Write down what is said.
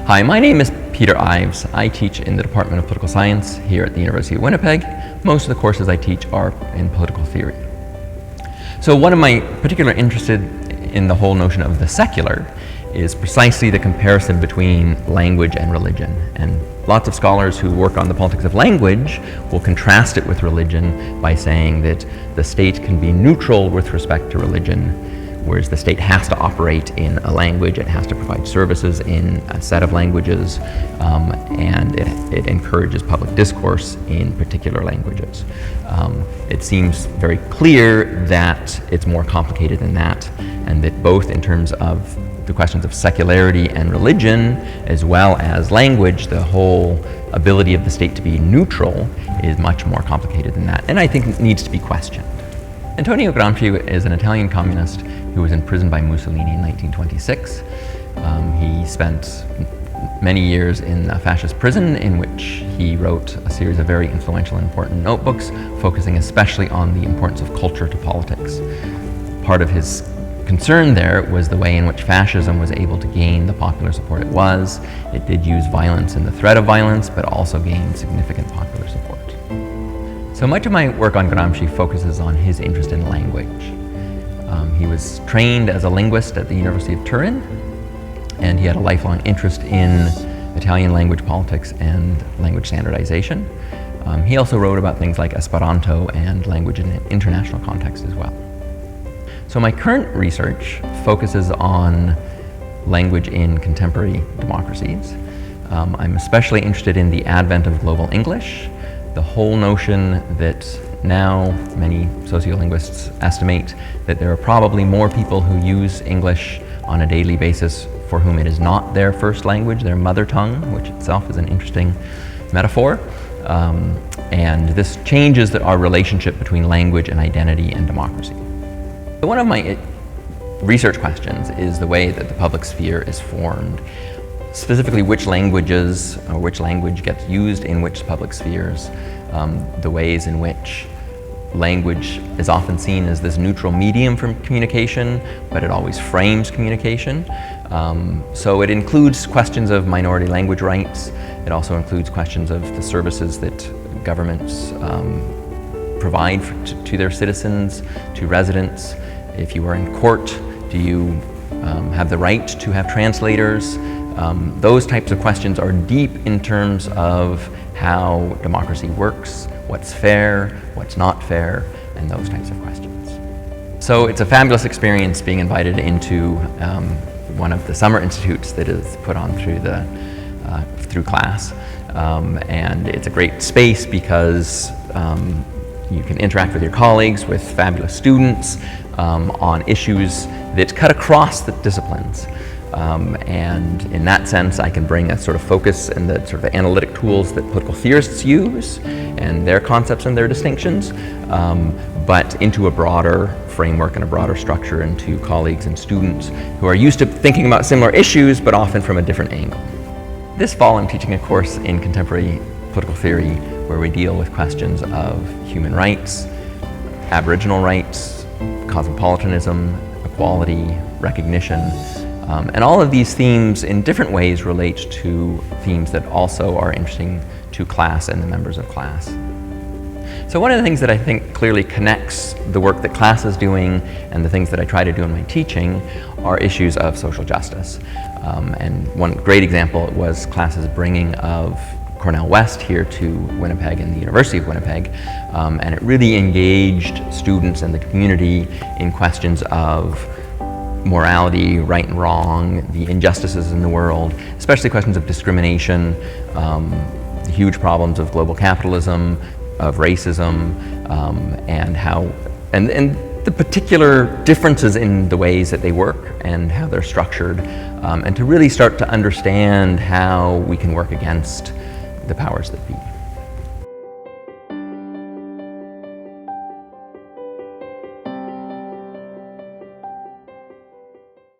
Hi, my name is Peter Ives. I teach in the Department of Political Science here at the University of Winnipeg. Most of the courses I teach are in political theory. So one of my particular interested in the whole notion of the secular is precisely the comparison between language and religion. And lots of scholars who work on the politics of language will contrast it with religion by saying that the state can be neutral with respect to religion, whereas the state has to operate in a language, it has to provide services in a set of languages, and it encourages public discourse in particular languages. It seems very clear that it's more complicated than that, and that both in terms of the questions of secularity and religion, as well as language, the whole ability of the state to be neutral is much more complicated than that, and I think it needs to be questioned. Antonio Gramsci is an Italian communist who was imprisoned by Mussolini in 1926. He spent many years in a fascist prison in which he wrote a series of very influential and important notebooks, focusing especially on the importance of culture to politics. Part of his concern there was the way in which fascism was able to gain the popular support it was. It did use violence and the threat of violence, but also gained significant popular support. So much of my work on Gramsci focuses on his interest in language. He was trained as a linguist at the University of Turin, and he had a lifelong interest in Italian language politics and language standardization. He also wrote about things like Esperanto and language in an international context as well. So my current research focuses on language in contemporary democracies. I'm especially interested in the advent of global English, the whole notion that now many sociolinguists estimate that there are probably more people who use English on a daily basis for whom it is not their first language, their mother tongue, which itself is an interesting metaphor. And this changes our relationship between language and identity and democracy. One of my research questions is the way that the public sphere is formed, specifically which languages or which language gets used in which public spheres, the ways in which language is often seen as this neutral medium for communication, but it always frames communication. So it includes questions of minority language rights. It also includes questions of the services that governments provide to their citizens, to residents. If you are in court, do you have the right to have translators? Those types of questions are deep in terms of how democracy works, what's fair, what's not fair, and those types of questions. So it's a fabulous experience being invited into one of the summer institutes that is put on through class. And it's a great space because you can interact with your colleagues, with fabulous students on issues that cut across the disciplines. And in that sense, I can bring a sort of focus and the sort of analytic tools that political theorists use and their concepts and their distinctions, but into a broader framework and a broader structure, and to colleagues and students who are used to thinking about similar issues, but often from a different angle. This fall, I'm teaching a course in contemporary political theory where we deal with questions of human rights, Aboriginal rights, cosmopolitanism, equality, recognition, and all of these themes in different ways relate to themes that also are interesting to class and the members of class. So one of the things that I think clearly connects the work that class is doing and the things that I try to do in my teaching are issues of social justice. And one great example was class's bringing of Cornell West here to Winnipeg and the University of Winnipeg, and it really engaged students and the community in questions of morality, right and wrong, the injustices in the world, especially questions of discrimination, the huge problems of global capitalism, of racism, and the particular differences in the ways that they work and how they're structured, and to really start to understand how we can work against the powers that be.